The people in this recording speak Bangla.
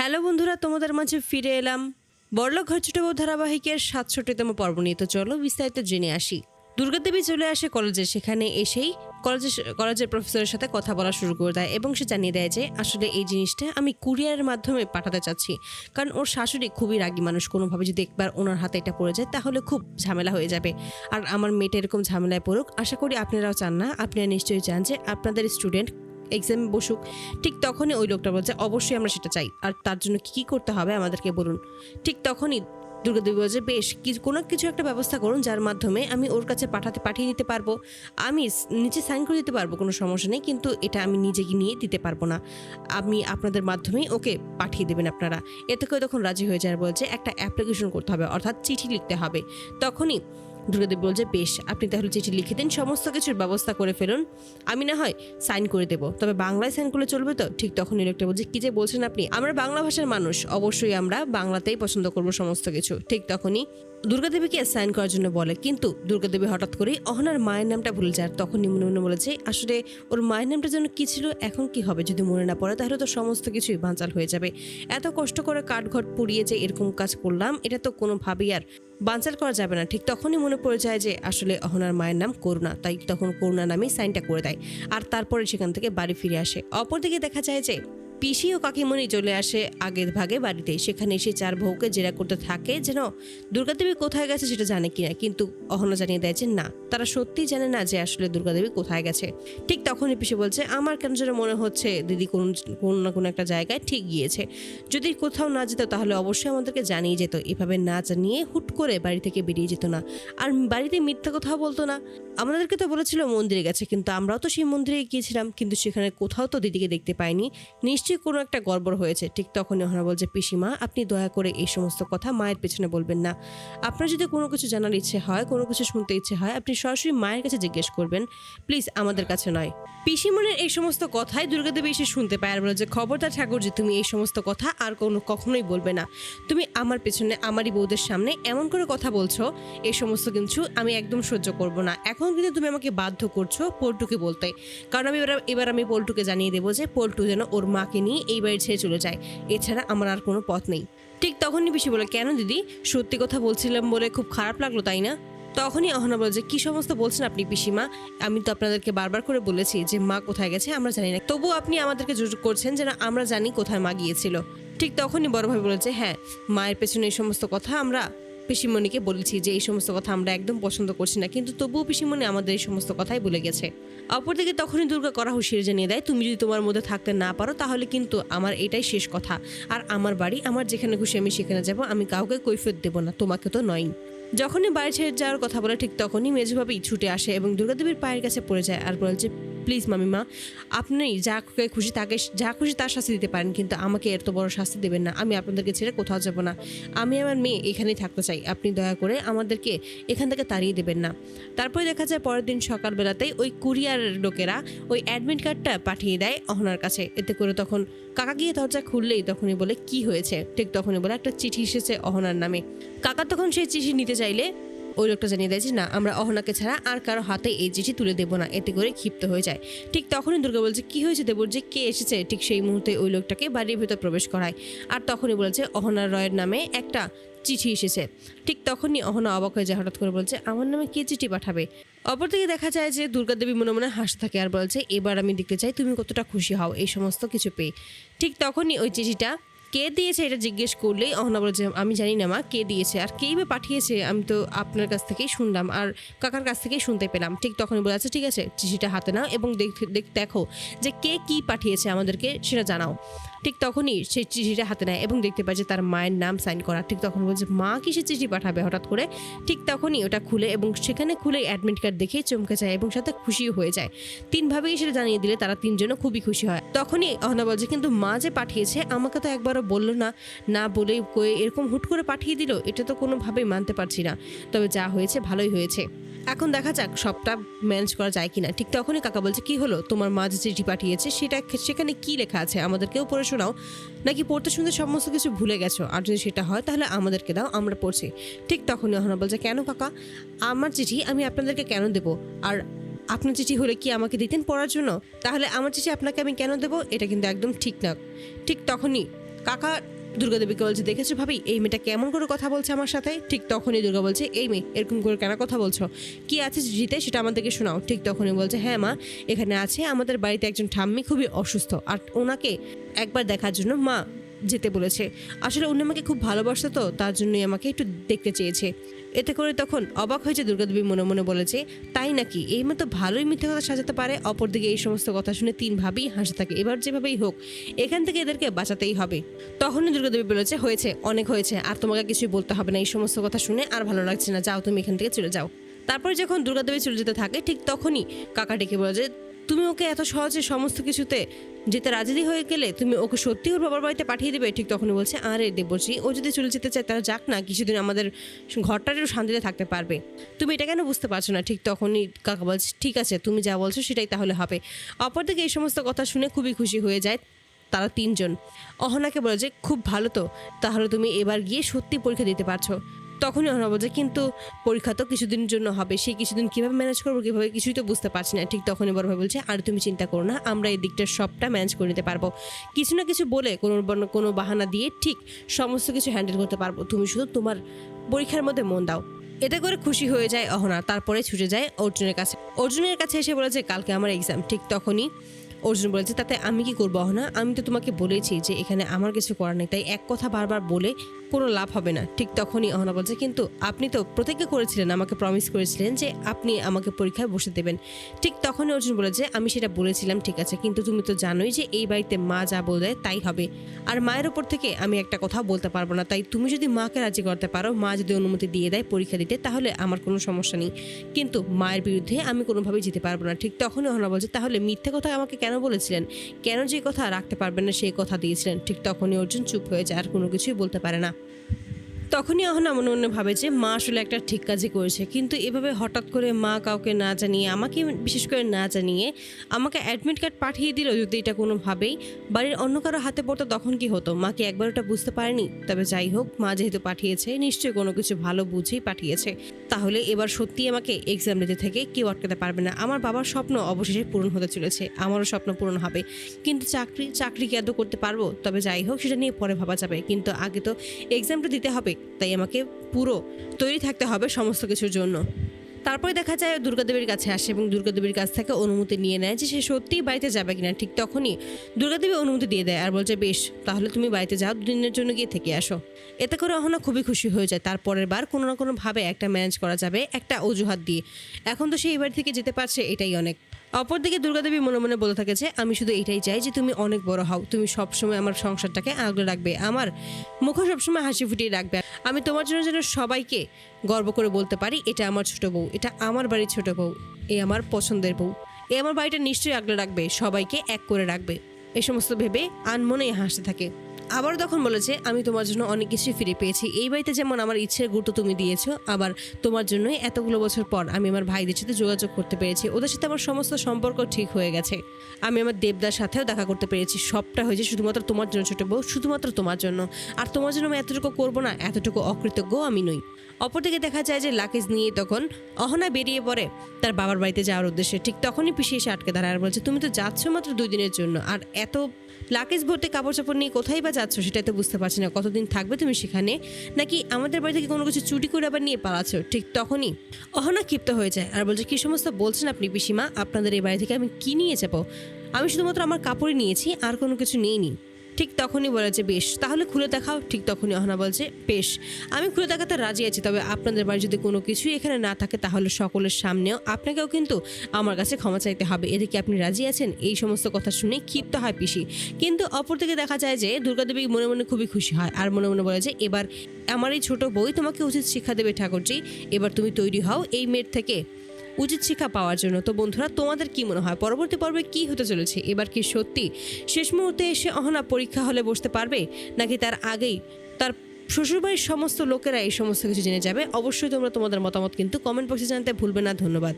হ্যালো বন্ধুরা, তোমাদের মাঝে ফিরে এলাম বড়লোক ঘর ছোট বউ ধারাবাহিকের 67তম পর্ব নিয়ে। তো চলো বিস্তারিত জেনে আসি। দুর্গাদেবী চলে আসে কলেজে। সেখানে এসেই কলেজের প্রফেসরের সাথে কথা বলা শুরু করে দেয় এবং সে জানিয়ে দেয় যে আসলে এই জিনিসটা আমি কুরিয়ারের মাধ্যমে পাঠাতে চাচ্ছি, কারণ ওর শাশুড়ি খুবই রাগী মানুষ। কোনোভাবে যদি একবার ওনার হাতে এটা পড়ে যায় তাহলে খুব ঝামেলা হয়ে যাবে। আর আমার মেয়েটা এরকম ঝামেলায় পড়ুক আশা করি আপনারাও চান না। আপনারা নিশ্চয়ই চান যে আপনাদের স্টুডেন্ট এক্সামে বসুক। ঠিক তখনই ওই লোকটা বলছে অবশ্যই আমরা সেটা চাই, আর তার জন্য কি করতে হবে আমাদেরকে বলুন। ঠিক তখনই দুর্গাদেবী বলছে বেশ কোনো কিছু একটা ব্যবস্থা করুন যার মাধ্যমে আমি ওর কাছে পাঠিয়ে দিতে পারবো। আমি নিচে সাইন করে দিতে পারবো, কোনো সমস্যা নেই, কিন্তু এটা আমি নিজে নিয়ে দিতে পারবো না। আমি আপনাদের মাধ্যমেই ওকে পাঠিয়ে দেবেন আপনারা। এতে করে তখন রাজি হয়ে যায়, বলছে একটা অ্যাপ্লিকেশন করতে হবে, অর্থাৎ চিঠি লিখতে হবে। তখনই দুর্গাদেবী বলছে বেশ, আপনি তাহলে চিঠি লিখে দিন, সমস্ত কিছুর ব্যবস্থা করে ফেলুন, আমি না হয় সাইন করে দেবো, তবে বাংলায় সাইন করলে চলবে তো? ঠিক তখন লোকটা বলছে কি যে বলছেন আপনি, আমরা বাংলা ভাষার মানুষ, অবশ্যই আমরা বাংলাতেই পছন্দ করব সমস্ত কিছু। ঠিক তখনই দুর্গাদেবীকে সাইন করার জন্য বলে, কিন্তু দুর্গাদেবী হঠাৎ করেই অহনার মায়ের নামটা ভুলে যায়। তখনই মনে মনে বলেছে আসলে ওর মায়ের নামটা যেন কি ছিল, এখন কি হবে যদি মনে না পড়ে, তাহলে তো সমস্ত কিছুই বাঁচাল হয়ে যাবে। এত কষ্ট করে কাঠঘট পুড়িয়ে যে এরকম কাজ করলাম, এটা তো কোনোভাবেই আর বানচাল করা যাবে না। ঠিক তখনই মনে পড়ে যায় যে আসলে অহনার মায়ের নাম করুণা, তাই তখন করুণা নামে সাইনটা করে দেয়। আর তারপরে সেখান থেকে বাড়ি ফিরে আসে। অপরদিকে দেখা যায় যে পিসি ও কাকিমণি চলে আসে আগের ভাগে বাড়িতে। সেখানে এসে চার বউকে জেরা করতে থাকে যেন দুর্গাদেবী কোথায় গেছে সেটা জানে কিনা, কিন্তু অহনা জানিয়ে দেয় যে না, তারা সত্যিই জানে না যে আসলে দুর্গাদেবী কোথায় গেছে। ঠিক তখনই পিসি বলছে আমার কেন যেন মনে হচ্ছে দিদি কোনো না কোনো একটা জায়গায় ঠিক গিয়েছে। যদি কোথাও না যেত তাহলে অবশ্যই আমাদেরকে জানিয়ে যেত, এভাবে না জানিয়ে হুট করে বাড়ি থেকে বেরিয়ে যেত না, আর বাড়িতে মিথ্যা কথাও বলতো না। আমাদেরকে তো বলেছিল মন্দিরে গেছে, কিন্তু আমরাও তো সেই মন্দিরে গিয়েছিলাম, কিন্তু সেখানে কোথাও তো দিদিকে দেখতে পাইনি, নিশ্চয়ই কোনো একটা গড়বড় হয়েছে। ঠিক তখনই ওনারা বলছে পিসিমা আপনি দয়া করে এই সমস্ত কথা মায়ের পেছনে বলবেন না। আপনার যদি কোনো কিছু জানার ইচ্ছে হয়, কোনো কিছু শুনতে ইচ্ছে হয়, আপনি সরাসরি মায়ের কাছে জিজ্ঞেস করবেন, প্লিজ আমাদের কাছে নয়। পিসিমনের এই সমস্ত কথাই দুর্গাদেবী এসে শুনতে পায় আর বলে যে খবরদার ঠাকুর যে তুমি এই সমস্ত কথা আর কখনোই বলবে না। তুমি আমার পেছনে আমারই বউদের সামনে এমন করে কথা বলছো, এই সমস্ত কিছু আমি একদম সহ্য করব না। এখন কিন্তু তুমি আমাকে বাধ্য করছো পল্টুকে বলতে, কারণ আমি এবার আমি পল্টুকে জানিয়ে দেবো যে পল্টু যেন ওর মাকে নিয়ে এই বাড়ি ছেড়ে চলে যায়, এছাড়া আমার আর কোনো পথ নেই। ঠিক তখনই পিসি বলে কেন দিদি, সত্যি কথা বলছিলাম বলে খুব খারাপ লাগলো তাই না? তখনই অহনা বলে যে কি সমস্ত বলছেন আপনি পিসিমা, আমি তো আপনাদেরকে বারবার করে বলেছি যে মা কোথায় গেছে আমরা জানি না, তবু আপনি আমাদেরকে জোর করছেন যেন আমরা জানি কোথায় মা গিয়েছিল। ঠিক তখনই বড় ভাই বলেছে হ্যাঁ, মায়ের পেছনে এই সমস্ত কথা আমরা পিসিমণিকে বলেছি যে এই সমস্ত কথা আমরা একদম পছন্দ করছি না, কিন্তু তবুও পিসিমণি আমাদের এই সমস্ত কথাই বলে গেছে। অপরদিকে তখনই দুর্গা করা হুঁশিয়ারি জানিয়ে দেয় তুমি যদি তোমার মধ্যে থাকতে না পারো তাহলে কিন্তু আমার এটাই শেষ কথা, আর আমার বাড়ি, আমার যেখানে খুশি আমি সেখানে যাব, আমি কাউকে কৈফিয়ত দেব না, তোমাকে তো নয়। যখনই বাড়ি ছেড়ে যাওয়ার কথা বলে ঠিক তখনই মেজভাবেই ছুটে আসে এবং দুর্গাদেবীর পায়ের কাছে পড়ে যায় আর বলছে প্লিজ মামিমা, আপনি যা খুশি তাকে যা খুশি তার শাস্তি দিতে পারেন, কিন্তু আমাকে এত বড় শাস্তি দেবেন না। আমি আপনাদেরকে ছেড়ে কোথাও যাব না, আমি আমার মেয়ে এখানেই থাকতে চাই, আপনি দয়া করে আমাদেরকে এখান থেকে তাড়িয়ে দেবেন না। তারপরে দেখা যায় পরের দিন সকালবেলাতেই ওই কুরিয়ারের লোকেরা ওই অ্যাডমিট কার্ডটা পাঠিয়ে দেয় অহনার কাছে। এতে করে তখন কাকা গিয়ে দরজা খুললেই তখনই বলে কি হয়েছে, ঠিক তখনই বলে একটা চিঠি এসেছে অহনার নামে। কাকা তখন সেই চিঠি নিতে চাইলে ওই লোকটা জানিয়ে দেয় যে না, আমরা অহনাকে ছাড়া আর কারো হাতে এই চিঠি তুলে দেবো না। এতে করে ক্ষিপ্ত হয়ে যায়। ঠিক তখনই দুর্গা বলছে কি হয়েছে দেবর, যে কে এসেছে। ঠিক সেই মুহূর্তে ওই লোকটাকে বাড়ির ভেতর প্রবেশ করায় আর তখনই বলেছে অহনার রয়ের নামে একটা চিঠি এসেছে। ঠিক তখনই অহনা অবাক হয়ে যায়, হঠাৎ করে বলছে আমার নামে কে চিঠি পাঠাবে। অপরদিকে দেখা যায় যে দুর্গাদেবী মনে মনে হাসতে থাকে আর বলছে এবার আমি দেখতে চাই তুমি কতটা খুশি হও এই সমস্ত কিছু পেয়ে। ঠিক তখনই ওই চিঠিটা কে দিয়েছে এটা জিজ্ঞেস করলেই অহনা বলেছে আমি জানি না মা, কে দিয়েছে আর কেই বা পাঠিয়েছে আমি তো আপনার কাছ থেকেই শুনলাম আর কাকার কাছ থেকেই শুনতে পেলাম। ঠিক তখনই বলে আচ্ছা ঠিক আছে, চিঠিটা হাতে নাও এবং দেখো যে কে কি পাঠিয়েছে আমাদেরকে সেটা জানাও। ঠিক তখনই সেই চিঠিটা হাতে নেয় এবং দেখতে পায় যে তার মায়ের নাম সাইন করা। ঠিক তখন বলছে মা কিসের চিঠি পাঠাবে হঠাৎ করে। ঠিক তখনই ওটা খুলে এবং সেখানে খুলে অ্যাডমিট কার্ড দেখে চমকে যায় এবং সাথে খুশিও হয়ে যায়। তিনভাবেই সেটা জানিয়ে দিলে তারা তিনজনও খুবই খুশি হয়। তখনই অহনা বলছে কিন্তু মা যে পাঠিয়েছে আমাকে তো একবারও বললো না, না বলেই এরকম হুট করে পাঠিয়ে দিল, এটা তো কোনোভাবেই মানতে পারছি না। তবে যা হয়েছে ভালোই হয়েছে, এখন দেখা যাক সবটা ম্যানেজ করা যায় কিনা। ঠিক তখনই কাকা বলছে কি হলো, তোমার মা যে চিঠি পাঠিয়েছে সেখানে কি লেখা আছে আমাদেরকেও পড়ে শোনাও, নাকি পড়তে শুনতে সমস্ত কিছু ভুলে গেছো, আর যদি সেটা হয় তাহলে আমাদেরকে দাও আমরা পড়ছি। ঠিক তখনই অহনা বলছে কেন কাকা, আমার চিঠি আমি আপনাদেরকে কেন দেবো, আর আপনার চিঠি হলে কি আমাকে দিতেন পড়ার জন্য, তাহলে আমার চিঠি আপনাকে আমি কেন দেবো, এটা কিন্তু একদম ঠিক না। ঠিক তখনই কাকা দুর্গা দেবীকে বলছে, দেখেছো ভাবি এই মেয়েটা কেমন করে কথা বলছে আমার সাথে। ঠিক তখনই দুর্গা বলছে, এই মেয়ে এরকম করে কেন কথা বলছো, কি আছে জিতে সেটা আমাদেরকে শোনাও। ঠিক তখনই বলছে, হ্যাঁ মা, এখানে আছে আমাদের বাড়িতে একজন ঠাম্মি খুবই অসুস্থ, আর ওনাকে একবার দেখার জন্য মা যেতে বলেছে। আসলে উনি আমাকে খুব ভালোবাসতো, তো তার জন্যই আমাকে একটু দেখতে চেয়েছে। এতে করে তখন অবাক হয়েছে দুর্গাদেবী, মনে মনে বলেছে, তাই নাকি, এই মেয়ে তো ভালোই মিথ্যে কথা সাজাতে পারে। অপরদিকে এই সমস্ত কথা শুনে তিন ভাবি হাসতে থাকে। এবার যেভাবেই হোক এখান থেকে এদেরকে বাঁচাতেই হবে। তখনই দুর্গাদেবী বলেছে, হয়েছে, অনেক হয়েছে, আর তোমাকে কিছুই বলতে হবে না। এই সমস্ত কথা শুনে আর ভালো লাগছে না, যাও তুমি এখান থেকে চলে যাও। তারপরে যখন দুর্গাদেবী চলে যেতে থাকে, ঠিক তখনই কাকা ডেকে বলে যে, তুমি ওকে এত সহজে সমস্ত কিছুতে যেতে রাজি হয়ে গেলে, তুমি ওকে সত্যি ওর বাবার বাড়িতে পাঠিয়ে দেবে। ঠিক তখনই বলছে, আরে দেবশ্রী, ও যদি চলে যেতে চায় তাহলে যাক না, কিছুদিন আমাদের ঘরটারও শান্তিতে থাকতে পারবে। তুমি এটা কেন বুঝতে পারছো না। ঠিক তখনই কাকা বলছে, ঠিক আছে, তুমি যা বলছো সেটাই তাহলে হবে। অপরদিকে এই সমস্ত কথা শুনে খুবই খুশি হয়ে যায় তারা তিনজন। অহনাকে বলে যে, খুব ভালো তো, তাহলে তুমি এবার গিয়ে সত্যি পরীক্ষা দিতে পারছো। তখনই অহনা বলছে, কিন্তু পরীক্ষা তো কিছুদিনের জন্য হবে, সেই কিছুদিন কীভাবে ম্যানেজ করবো, কীভাবে, কিছুই তো বুঝতে পারছি না। ঠিক তখনই বড় ভাই বলছে, আর তুমি চিন্তা করো না, আমরা এই দিকটা সবটা ম্যানেজ করে নিতে পারবো। কিছু না কিছু বলে কোনো বাহানা দিয়ে ঠিক সমস্ত কিছু হ্যান্ডেল করতে পারবো, তুমি শুধু তোমার পরীক্ষার মধ্যে মন দাও। এতে করে খুশি হয়ে যায় অহনা। তারপরে ছুটে যায় অর্জুনের কাছে এসে বলেছে, কালকে আমার এক্সাম। ঠিক তখনই অর্জুন বলেছে, তাতে আমি কি করবো অহনা, আমি তো তোমাকে বলেছি যে এখানে আমার কিছু করার নেই, তাই এক কথা বারবার বলে কোনো লাভ হবে না। ঠিক তখনই অহনা বলছে, কিন্তু আপনি তো প্রতিজ্ঞা করেছিলেন, আমাকে প্রমিস করেছিলেন যে আপনি আমাকে পরীক্ষায় বসে দেবেন। ঠিক তখনই অর্জুন বলেছে, আমি সেটা বলেছিলাম ঠিক আছে, কিন্তু তুমি তো জানোই যে এই বাড়িতে মা যা বলে তাই হবে, আর মায়ের ওপর থেকে আমি একটা কথা বলতে পারবো না। তাই তুমি যদি মাকে রাজি করতে পারো, মা যদি অনুমতি দিয়ে দেয় পরীক্ষা দিতে, তাহলে আমার কোনো সমস্যা নেই, কিন্তু মায়ের বিরুদ্ধে আমি কোনোভাবেই যেতে পারবো না। ঠিক তখনই অহনা বলছে, তাহলে মিথ্যে কথা আমাকে কেন বলেছিলেন, কেন যে কথা রাখতে পারবেন না সেই কথা দিয়েছিলেন। ঠিক তখনই অর্জুন চুপ হয়ে যায়, আর কোনো কিছুই বলতে পারে না। তখনই অহনা মনে মনে ভাবে যে মা আসলে একটা ঠিক কাজই করেছে, কিন্তু এভাবে হঠাৎ করে মা কাউকে না জানিয়ে, আমাকে বিশেষ করে না জানিয়ে আমাকে অ্যাডমিট কার্ড পাঠিয়ে দিল, যদি এটা কোনোভাবেই বাড়ির অন্য কারো হাতে পড়তো তখন কি হতো, মাকে একবার ওটা বুঝতে পারেনি। তবে যাই হোক, মা যেহেতু পাঠিয়েছে নিশ্চয়ই কোনো কিছু ভালো বুঝেই পাঠিয়েছে, তাহলে এবার সত্যি আমাকে এক্সাম দিতে থেকে কেউ আটকাতে পারবে না। আমার বাবার স্বপ্ন অবশেষে পূরণ হতে চলেছে, আমারও স্বপ্ন পূরণ হবে, কিন্তু চাকরি কি আদৌ করতে পারবো। তবে যাই হোক, সেটা নিয়ে পরে ভাবা যাবে, কিন্তু আগে তো এক্সামটা দিতে হবে, তাই আমাকে পুরো তৈরি থাকতে হবে সমস্ত কিছুর জন্য। তারপরে দেখা যায় দুর্গাদেবীর কাছে আসে এবং দুর্গাদেবীর কাছ থেকে অনুমতি নিয়ে নেয় যে সে সত্যিই বাড়িতে যাবে কিনা। ঠিক তখনই দুর্গাদেবী অনুমতি দিয়ে দেয় আর বলছে, বেশ, তাহলে তুমি বাড়িতে যাও, দুদিনের জন্য গিয়ে থেকে আসো। এতে করে অহনা খুবই খুশি হয়ে যায়। তারপরের বার কোনো না কোনোভাবে একটা ম্যানেজ করা যাবে, একটা অজুহাত দিয়ে। এখন তো সেই বাড়ি থেকে যেতে পারছে, এটাই অনেক। অপরদিকে দুর্গাদেবী মনে মনে বলে থাকে যে, আমি শুধু এটাই চাই যে তুমি অনেক বড় হও, তুমি সবসময় আমার সংসারটাকে আগলে রাখবে, আমার মুখও সবসময় হাসি ফুটিয়ে রাখবে, আমি তোমার জন্য যেন সবাইকে গর্ব করে বলতে পারি, এটা আমার ছোট বউ, এটা আমার বাড়ির ছোট বউ, এ আমার পছন্দের বউ, এ আমার বাড়িটা নিশ্চয়ই আগলে রাখবে, সবাইকে এক করে রাখবে। এই সমস্ত ভেবে আনমনেই হাসতে থাকে। আবার তখন বলেছে, আমি তোমার জন্য অনেক কিছু ফিরে পেয়েছি, এই বাড়িতে যেমন আমার ইচ্ছের গুরুত্ব তুমি দিয়েছো, আবার তোমার জন্যই এতগুলো বছর পর আমি আমার ভাইদের সাথে যোগাযোগ করতে পেরেছি, ওদের সাথে আমার সমস্ত সম্পর্ক ঠিক হয়ে গেছে, আমি আমার দেবদার সাথেও দেখা করতে পেরেছি, সবটা হয়েছে শুধুমাত্র তোমার জন্য ছোট বউ, শুধুমাত্র তোমার জন্য। আর তোমার জন্য আমি এতটুকু করবো না, এতটুকু অকৃতজ্ঞ আমি নই। অপরদিকে দেখা যায় যে লাগেজ নিয়ে তখন অহনা বেরিয়ে পড়ে তার বাবার বাড়িতে যাওয়ার উদ্দেশ্যে। ঠিক তখনই পিছিয়ে এসে আটকে দাঁড়ায় আর বলছে, তুমি তো যাচ্ছ মাত্র 2 দিনের জন্য, আর এত লাগেজ ভর্তি কাপড় চাপড় নিয়ে কোথায় বা যাচ্ছ সেটাই তো বুঝতে পারছি না, কতদিন থাকবে তুমি সেখানে, নাকি আমাদের বাড়ি থেকে কোনো কিছু চুরি করে আবার নিয়ে পালাচ্ছ। ঠিক তখনই অহনা ক্ষিপ্ত হয়ে যায় আর বলছে, কি সমস্ত বলছেন আপনি পিসিমা, আপনাদের এই বাড়ি থেকে আমি কি নিয়ে যাবো, আমি শুধুমাত্র আমার কাপড়ই নিয়েছি, আর কোনো কিছু নিইনি। ঠিক তখনই বলেছে, বেশ, তাহলে খুলে দেখাও। ঠিক তখনই অহনা বলছে, বেশ, আমি খুলে দেখাতে রাজি আছি, তবে আপনাদের বাড়ি যদি কোনো কিছুই এখানে না থাকে তাহলে সকলের সামনেও আপনাকেও কিন্তু আমার কাছে ক্ষমা চাইতে হবে, এদিকে আপনি রাজি আছেন। এই সমস্ত কথা শুনে ক্ষিপ্ত হয় পিসি, কিন্তু অপরদিকে দেখা যায় যে দুর্গাদেবী মনে মনে খুবই খুশি হয় আর মনে মনে বলে যে, এবার আমার এই ছোট বই তোমাকে উচিত শিক্ষা দেবে ঠাকুরজি, এবার তুমি তৈরি হও এই মেয়ের থেকে উচিত শিক্ষা পাওয়ার জন্য। তো বন্ধুরা, তোমাদের কি মনে হয় পরবর্তী পর্বে কি হতে চলেছে? এবার কি সত্যি শেষ মুহূর্তে এসে অহনা পরীক্ষা হলে বসতে পারবে, নাকি তার আগেই তার শ্বশুরবাড়ির সমস্ত লোকেরা এই সমস্ত কিছু জেনে যাবে? অবশ্যই তোমরা তোমাদের মতামত কিন্তু কমেন্ট বক্সে জানাতে ভুলবে না। ধন্যবাদ।